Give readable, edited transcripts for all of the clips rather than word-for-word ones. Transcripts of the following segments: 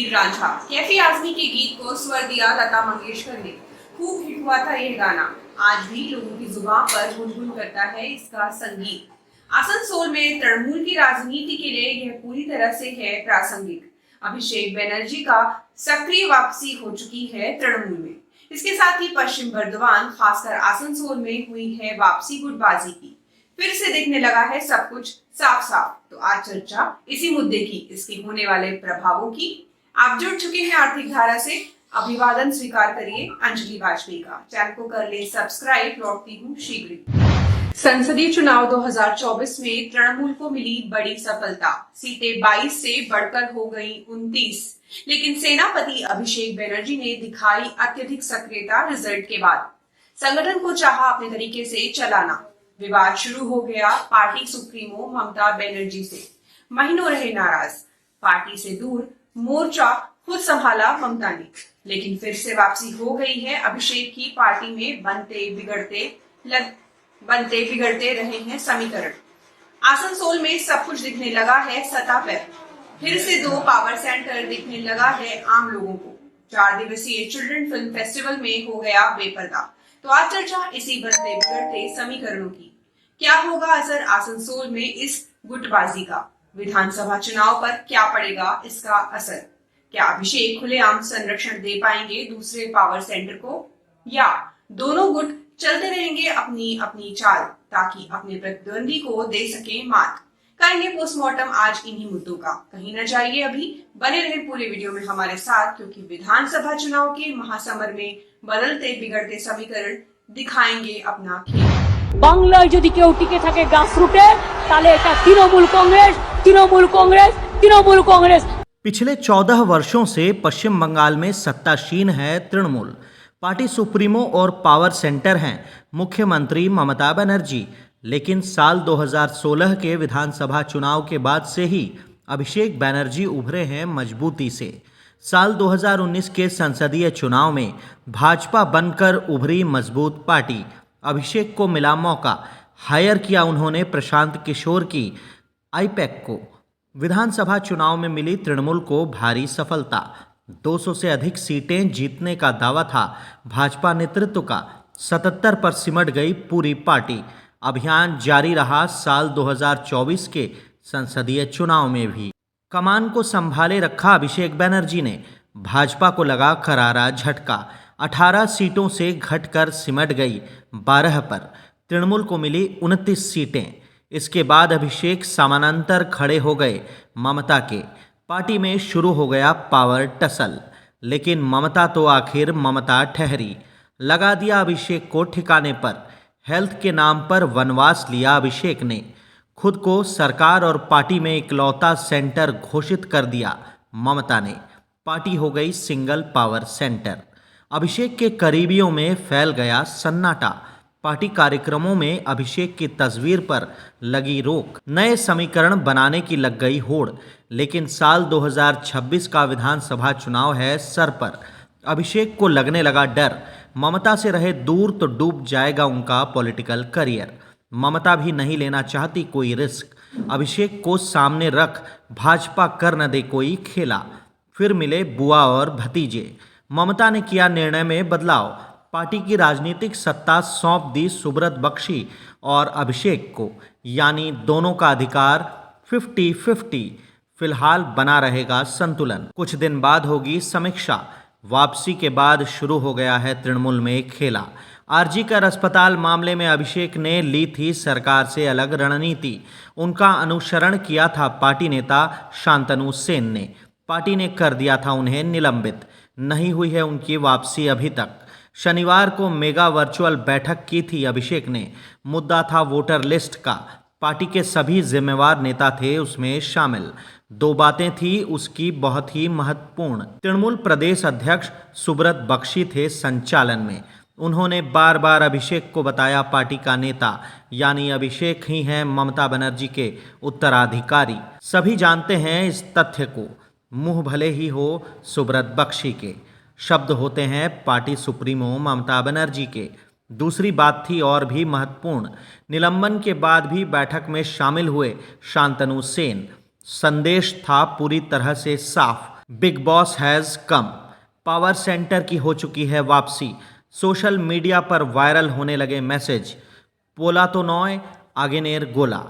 वीर रांझा। कैफी आजमी के गीत को स्वर दिया लता मंगेशकर ने। खूब हिट हुआ था यह गाना। आज भी लोगों की जुबान पर गुनगुन करता है इसका संगीत। आसनसोल में तृणमूल की राजनीति के लिए यह पूरी तरह से है प्रासंगिक। अभिषेक बनर्जी का सक्रिय वापसी हो चुकी है तृणमूल में। इसके साथ ही पश्चिम बर्धमान खासकर आसनसोल में हुई है वापसी गुटबाजी की। फिर से दिखने लगा है सब कुछ साफ साफ। तो आज चर्चा इसी मुद्दे की, इसके होने वाले प्रभावों की। आप जुड़ चुके हैं आर्थिक धारा से। अभिवादन स्वीकार करिए अंजलि वाजपेयी का। चैनल को कर ले सब्सक्राइब। लौटती हूँ शीघ्र। संसदीय चुनाव 2024 में तृणमूल को मिली बड़ी सफलता। सीटें 22 से बढ़कर हो गई 29। लेकिन सेनापति अभिषेक बनर्जी ने दिखाई अत्यधिक सक्रियता रिजल्ट के बाद। संगठन को चाहा अपने तरीके से चलाना। विवाद शुरू हो गया पार्टी सुप्रीमो ममता बनर्जी से। महीनों रहे नाराज। पार्टी से दूर मोर्चा खुद संभाला ममता ने। लेकिन फिर से वापसी हो गई है अभिषेक की। पार्टी में बनते बिगड़ते रहे हैं समीकरण। आसनसोल में सब कुछ दिखने लगा है सतह पर। फिर से 2 पावर सेंटर दिखने लगा है आम लोगों को। 4 दिवसीय चिल्ड्रन फिल्म फेस्टिवल में हो गया बेपर्दा। तो आज चर्चा इसी बनते बिगड़ते समीकरणों की। क्या होगा असर आसनसोल में इस गुटबाजी का? विधानसभा चुनाव पर क्या पड़ेगा इसका असर? क्या अभिषेक खुलेआम संरक्षण दे पाएंगे दूसरे पावर सेंटर को, या दोनों गुट चलते रहेंगे अपनी अपनी चाल ताकि अपने प्रतिद्वंदी को दे सके मात? करेंगे पोस्टमार्टम आज इन्हीं मुद्दों का। कहीं न जाइए, अभी बने रहे पूरे वीडियो में हमारे साथ, क्योंकि विधानसभा चुनाव के महासमर में बदलते बिगड़ते समीकरण दिखाएंगे अपना खेल। বাংলায় যদি কেউ টিকে থাকে গ্রাসরুটে তাহলে এটা তৃণমূল কংগ্রেস। पिछले 14 वर्षों से पश्चिम बंगाल में सत्तासीन है तृणमूल। पार्टी सुप्रीमो और पावर सेंटर हैं मुख्यमंत्री ममता बनर्जी। लेकिन साल 2016 के विधानसभा चुनाव के बाद से ही अभिषेक बनर्जी उभरे हैं मजबूती से। साल 2019 के संसदीय चुनाव में भाजपा बनकर उभरी मजबूत पार्टी। अभिषेक को मिला मौका। हायर किया उन्होंने प्रशांत किशोर की आईपैक को। विधानसभा चुनाव में मिली तृणमूल को भारी सफलता। 200 से अधिक सीटें जीतने का दावा था भाजपा नेतृत्व का। 77 पर सिमट गई पूरी पार्टी। अभियान जारी रहा साल 2024 के संसदीय चुनाव में भी। कमान को संभाले रखा अभिषेक बनर्जी ने। भाजपा को लगा करारा झटका। 18 सीटों से घटकर सिमट गई 12 पर। तृणमूल को मिली 29 सीटें। इसके बाद अभिषेक समानांतर खड़े हो गए ममता के। पार्टी में शुरू हो गया पावर टसल। लेकिन ममता तो आखिर ममता ठहरी। लगा दिया अभिषेक को ठिकाने पर। हेल्थ के नाम पर वनवास लिया अभिषेक ने। खुद को सरकार और पार्टी में इकलौता सेंटर घोषित कर दिया ममता ने। पार्टी हो गई सिंगल पावर सेंटर। अभिषेक के करीबियों में फैल गया सन्नाटा। पार्टी कार्यक्रमों में अभिषेक की तस्वीर पर लगी रोक। नए समीकरण बनाने की लग गई होड़। लेकिन साल 2026 का विधानसभा चुनाव है सर पर। अभिषेक को लगने लगा डर। ममता से रहे दूर तो डूब जाएगा उनका पॉलिटिकल करियर। ममता भी नहीं लेना चाहती कोई रिस्क। अभिषेक को सामने रख भाजपा कर न दे कोई खेला। फिर मिले बुआ और भतीजे। ममता ने किया निर्णय में बदलाव। पार्टी की राजनीतिक सत्ता सौंप दी सुब्रत बख्शी और अभिषेक को, यानी दोनों का अधिकार 50-50। फिलहाल बना रहेगा संतुलन। कुछ दिन बाद होगी समीक्षा। वापसी के बाद शुरू हो गया है तृणमूल में खेला। आरजी कर अस्पताल मामले में अभिषेक ने ली थी सरकार से अलग रणनीति। उनका अनुसरण किया था पार्टी नेता शांतनु सेन ने। पार्टी ने कर दिया था उन्हें निलंबित। नहीं हुई है उनकी वापसी अभी तक। शनिवार को मेगा वर्चुअल बैठक की थी अभिषेक ने। मुद्दा था वोटर लिस्ट का। पार्टी के सभी जिम्मेवार नेता थे उसमें शामिल। 2 बातें थी उसकी बहुत ही महत्वपूर्ण। तृणमूल प्रदेश अध्यक्ष सुब्रत बख्शी थे संचालन में। उन्होंने बार बार अभिषेक को बताया पार्टी का नेता, यानी अभिषेक ही हैं ममता बनर्जी के उत्तराधिकारी। सभी जानते हैं इस तथ्य को। मुंह भले ही हो सुब्रत बख्शी के, शब्द होते हैं पार्टी सुप्रीमो ममता बनर्जी के। दूसरी बात थी और भी महत्वपूर्ण। निलंबन के बाद भी बैठक में शामिल हुए शांतनु सेन। संदेश था पूरी तरह से साफ। Big boss has come, power centre की हो चुकी है वापसी। सोशल मीडिया पर वायरल होने लगे मैसेज, बोला तो नॉय आगेनेर गोला।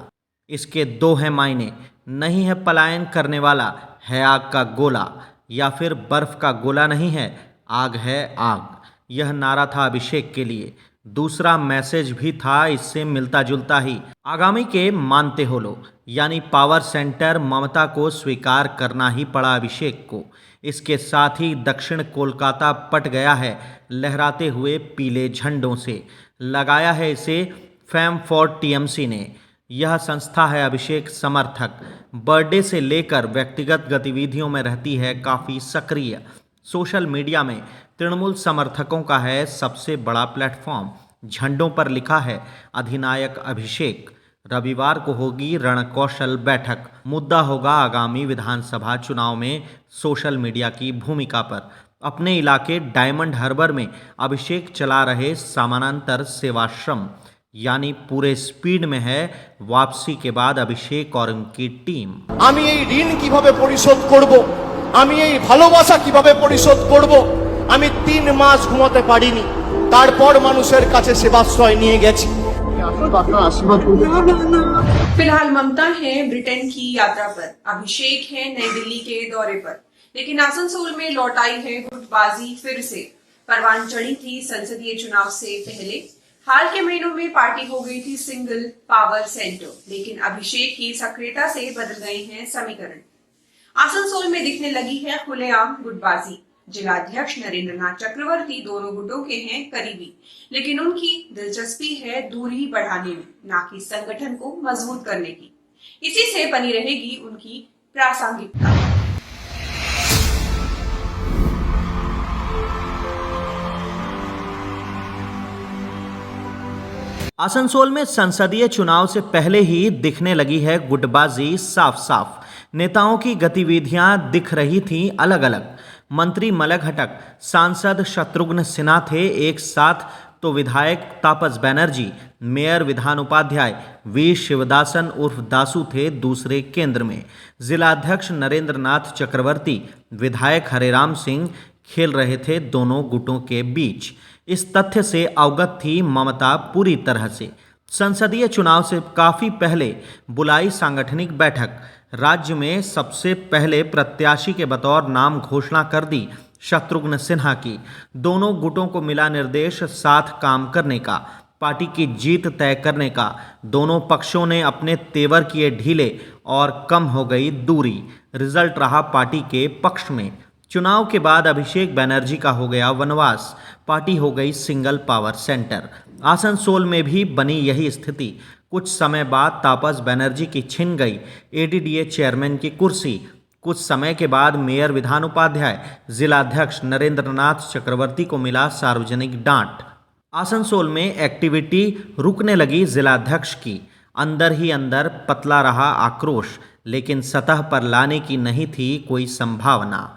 इसके दो हैं मायने, नहीं है पलायन करने वाला, है आग का गोला, या फिर बर्फ का गोला नहीं है, आग है आग। यह नारा था अभिषेक के लिए। दूसरा मैसेज भी था इससे मिलता जुलता ही, आगामी के मानते हो लो, यानी पावर सेंटर ममता को स्वीकार करना ही पड़ा अभिषेक को। इसके साथ ही दक्षिण कोलकाता पट गया है लहराते हुए पीले झंडों से। लगाया है इसे फैम फॉर टीएमसी ने। यह संस्था है अभिषेक समर्थक। बर्थडे से लेकर व्यक्तिगत गतिविधियों में रहती है काफ़ी सक्रिय। सोशल मीडिया में तृणमूल समर्थकों का है सबसे बड़ा प्लेटफॉर्म। झंडों पर लिखा है अधिनायक अभिषेक। रविवार को होगी रणकौशल बैठक। मुद्दा होगा आगामी विधानसभा चुनाव में सोशल मीडिया की भूमिका पर। अपने इलाके डायमंड हार्बर में अभिषेक चला रहे समानांतर सेवाश्रम, यानी पूरे स्पीड में है वापसी के बाद अभिषेक और उनकी टीम। আমি এই ঋণ কিভাবে পরিশোধ করব, আমি এই ভালোবাসা কিভাবে পরিশোধ করব, আমি 3 মাস ঘুমাতে পারিনি। তারপর মানুষের কাছে সেবাশ্রয় নিয়ে গেছি। আপনার আশীর্বাদ করুন। फिलहाल ममता है ब्रिटेन की यात्रा पर, अभिषेक है नई दिल्ली के दौरे पर, लेकिन आसनसोल में लौट आई है गुटबाजी फिर से। परवान चढ़ी थी संसदीय चुनाव से पहले। हाल के महीनों में पार्टी हो गई थी सिंगल पावर सेंटर, लेकिन अभिषेक की सक्रियता से बदल गए हैं समीकरण। आसनसोल में दिखने लगी है खुलेआम गुटबाजी। जिलाध्यक्ष नरेंद्र नाथ चक्रवर्ती दोनों गुटों के हैं करीबी, लेकिन उनकी दिलचस्पी है दूरी बढ़ाने में, न कि संगठन को मजबूत करने की। इसी से बनी रहेगी उनकी प्रासंगिकता। आसनसोल में संसदीय चुनाव से पहले ही दिखने लगी है गुटबाजी साफ साफ। नेताओं की गतिविधियां दिख रही थीं अलग अलग। मंत्री मलक हटक, सांसद शत्रुघ्न सिन्हा थे एक साथ, तो विधायक तापस बनर्जी, मेयर विधान उपाध्याय वी शिवदासन उर्फ दासू थे दूसरे केंद्र में। जिलाध्यक्ष नरेंद्र नाथ चक्रवर्ती, विधायक हरेराम सिंह खेल रहे थे दोनों गुटों के बीच। इस तथ्य से अवगत थी ममता पूरी तरह से। संसदीय चुनाव से काफ़ी पहले बुलाई सांगठनिक बैठक। राज्य में सबसे पहले प्रत्याशी के बतौर नाम घोषणा कर दी शत्रुघ्न सिन्हा की। दोनों गुटों को मिला निर्देश साथ काम करने का, पार्टी की जीत तय करने का। दोनों पक्षों ने अपने तेवर किए ढीले और कम हो गई दूरी। रिजल्ट रहा पार्टी के पक्ष में। चुनाव के बाद अभिषेक बनर्जी का हो गया वनवास, पार्टी हो गई सिंगल पावर सेंटर। आसनसोल में भी बनी यही स्थिति। कुछ समय बाद तापस बनर्जी की छिन गई एडीडीए चेयरमैन की कुर्सी। कुछ समय के बाद मेयर विधान उपाध्याय, जिलाध्यक्ष नरेंद्र नाथ चक्रवर्ती को मिला सार्वजनिक डांट। आसनसोल में एक्टिविटी रुकने लगी जिलाध्यक्ष की। अंदर ही अंदर पतला रहा आक्रोश, लेकिन सतह पर लाने की नहीं थी कोई संभावना।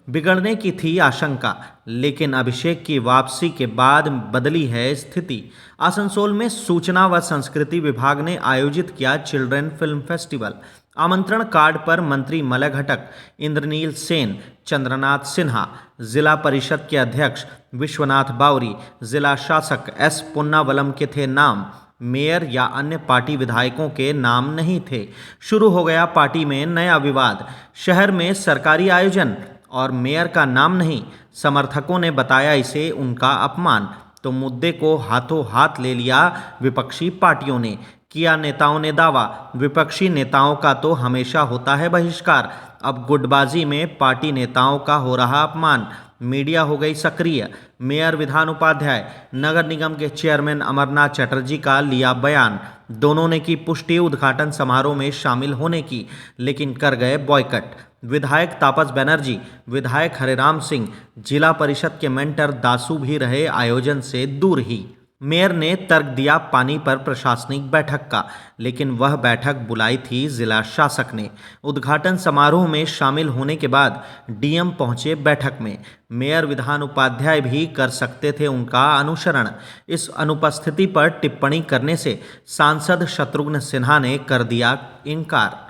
बिगड़ने की थी आशंका, लेकिन अभिषेक की वापसी के बाद बदली है स्थिति। आसनसोल में सूचना व संस्कृति विभाग ने आयोजित किया चिल्ड्रन फिल्म फेस्टिवल। आमंत्रण कार्ड पर मंत्री मलक हटक, इंद्रनील सेन, चंद्रनाथ सिन्हा, जिला परिषद के अध्यक्ष विश्वनाथ बावरी, जिला शासक एस पुन्नावलम के थे नाम। मेयर या अन्य पार्टी विधायकों के नाम नहीं थे। शुरू हो गया पार्टी में नया विवाद। शहर में सरकारी आयोजन और मेयर का नाम नहीं, समर्थकों ने बताया इसे उनका अपमान। तो मुद्दे को हाथों हाथ ले लिया विपक्षी पार्टियों ने। किया नेताओं ने दावा, विपक्षी नेताओं का तो हमेशा होता है बहिष्कार, अब गुटबाजी में पार्टी नेताओं का हो रहा अपमान। मीडिया हो गई सक्रिय। मेयर विधान उपाध्याय, नगर निगम के चेयरमैन अमरनाथ चटर्जी का लिया बयान। दोनों ने की पुष्टि उद्घाटन समारोह में शामिल होने की, लेकिन कर गए बॉयकट। विधायक तापस बनर्जी, विधायक हरेराम सिंह, जिला परिषद के मेंटर दासू भी रहे आयोजन से दूर ही। मेयर ने तर्क दिया पानी पर प्रशासनिक बैठक का, लेकिन वह बैठक बुलाई थी जिला शासक ने। उद्घाटन समारोह में शामिल होने के बाद डीएम पहुंचे बैठक में। मेयर विधान उपाध्याय भी कर सकते थे उनका अनुसरण। इस अनुपस्थिति पर टिप्पणी करने से सांसद शत्रुघ्न सिन्हा ने कर दिया इनकार।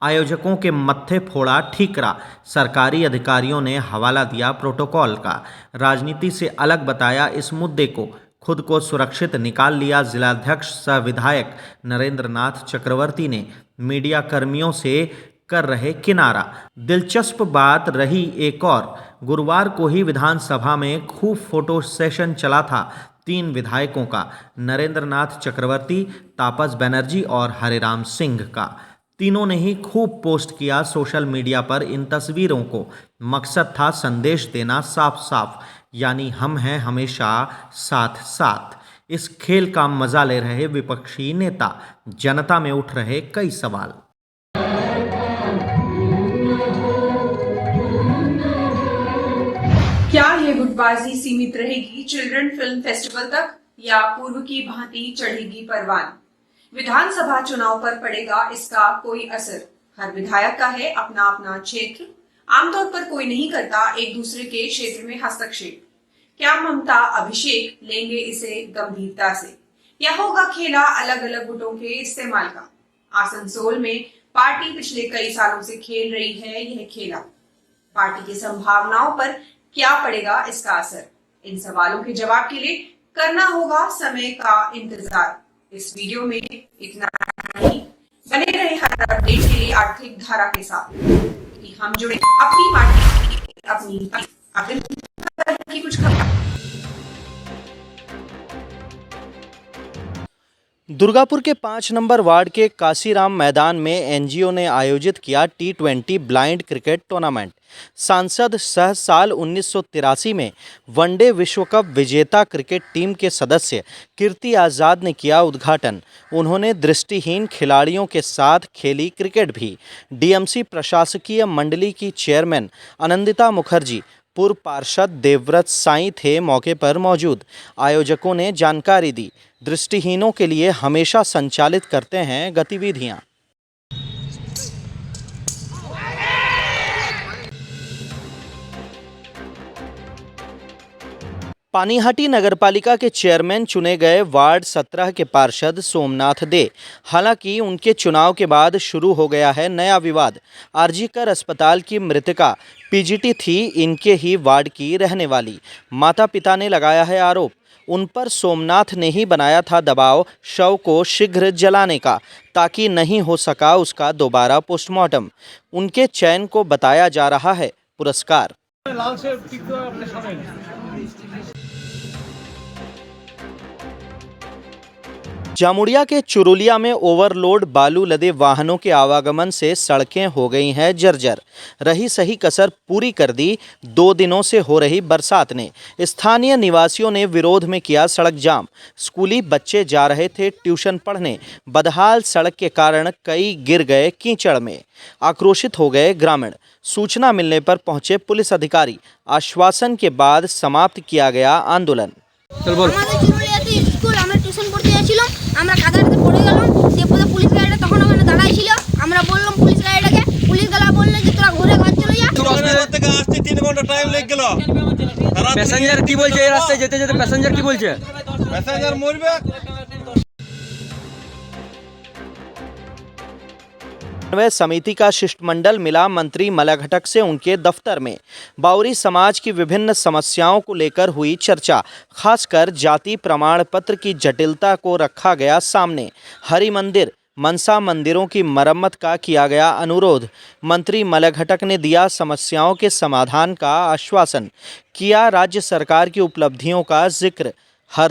आयोजकों के मत्थे फोड़ा ठीकरा, सरकारी अधिकारियों ने हवाला दिया प्रोटोकॉल का, राजनीति से अलग बताया इस मुद्दे को, खुद को सुरक्षित निकाल लिया जिलाध्यक्ष सह विधायक नरेंद्र नाथ चक्रवर्ती ने, मीडिया कर्मियों से कर रहे किनारा। दिलचस्प बात रही एक और, गुरुवार को ही विधानसभा में खूब फोटो सेशन चला था 3 विधायकों का, नरेंद्र नाथ चक्रवर्ती, तापस बनर्जी और हरिराम सिंह का। तीनों ने ही खूब पोस्ट किया सोशल मीडिया पर इन तस्वीरों को। मकसद था संदेश देना साफ साफ, यानी हम हैं हमेशा साथ साथ। इस खेल का मजा ले रहे विपक्षी नेता, जनता में उठ रहे कई सवाल। क्या ये गुटबाजी सीमित रहेगी चिल्ड्रन फिल्म फेस्टिवल तक या पूर्व की भांति चढ़ेगी परवान? विधानसभा चुनाव पर पड़ेगा इसका कोई असर? हर विधायक का है अपना अपना क्षेत्र, आमतौर पर कोई नहीं करता एक दूसरे के क्षेत्र में हस्तक्षेप। क्या ममता अभिषेक लेंगे इसे गंभीरता से या होगा खेला अलग अलग गुटों के इस्तेमाल का? आसनसोल में पार्टी पिछले कई सालों से खेल रही है यह खेला। पार्टी की संभावनाओं पर क्या पड़ेगा इसका असर? इन सवालों के जवाब के लिए करना होगा समय का इंतजार। इस वीडियो में इतना ही। बने रहे हर अपडेट के लिए आर्थिक धारा के साथ कि हम जुड़े अपनी पार्टी अपनी कुछ खबर। दुर्गापुर के 5 नंबर वार्ड के काशीराम मैदान में एनजीओ ने आयोजित किया T20 ब्लाइंड क्रिकेट टूर्नामेंट। सांसद सह साल 1983 में वनडे विश्व कप विजेता क्रिकेट टीम के सदस्य कीर्ति आज़ाद ने किया उद्घाटन। उन्होंने दृष्टिहीन खिलाड़ियों के साथ खेली क्रिकेट भी। डीएमसी प्रशासकीय मंडली की चेयरमैन आनंदिता मुखर्जी, पूर्व पार्षद देवव्रत साईं थे मौके पर मौजूद। आयोजकों ने जानकारी दी, दृष्टिहीनों के लिए हमेशा संचालित करते हैं गतिविधियां। पानीहाटी नगरपालिका के चेयरमैन चुने गए वार्ड 17 के पार्षद सोमनाथ दे। हालांकि उनके चुनाव के बाद शुरू हो गया है नया विवाद। आरजीकर अस्पताल की मृतका पीजीटी थी इनके ही वार्ड की रहने वाली। माता पिता ने लगाया है आरोप, उन पर सोमनाथ ने ही बनाया था दबाव शव को शीघ्र जलाने का, ताकि नहीं हो सका उसका दोबारा पोस्टमार्टम। उनके चयन को बताया जा रहा है पुरस्कार। जामुड़िया के चुरुलिया में ओवरलोड बालू लदे वाहनों के आवागमन से सड़कें हो गई हैं जर्जर। रही सही कसर पूरी कर दी 2 दिनों से हो रही बरसात ने। स्थानीय निवासियों ने विरोध में किया सड़क जाम। स्कूली बच्चे जा रहे थे ट्यूशन पढ़ने। बदहाल सड़क के कारण कई गिर गए कीचड़ में। आक्रोशित हो गए ग्रामीण। सूचना मिलने पर पहुंचे पुलिस अधिकारी। आश्वासन के बाद समाप्त किया गया आंदोलन। স্কুল আমরা টিউশন পড়তে যাচ্ছিলাম, আমরা কাদাতে পড়ে গেলাম। সেপরে পুলিশ গাড়িটা তখন ওখানে দাঁড়াই ছিল। আমরা বললাম পুলিশ গাড়িটাকে, পুলিশ গালা বলল যে তোরা ঘুরে ঘর চলে যা। রাস্তা থেকে আসতে 3 ঘন্টা টাইম লেগে গেল। প্যাসেঞ্জার কি বলছে এই রাস্তায় যেতে যেতে প্যাসেঞ্জার কি বলছে? প্যাসেঞ্জার মরবে। समन्वय समिति का शिष्टमंडल मिला मंत्री मलाघटक से उनके दफ्तर में। बाउरी समाज की विभिन्न समस्याओं को लेकर हुई चर्चा। खासकर जाति प्रमाण पत्र की जटिलता को रखा गया सामने। हरि मंदिर, मनसा मंदिरों की मरम्मत का किया गया अनुरोध। मंत्री मलाघटक ने दिया समस्याओं के समाधान का आश्वासन। किया राज्य सरकार की उपलब्धियों का जिक्र। हर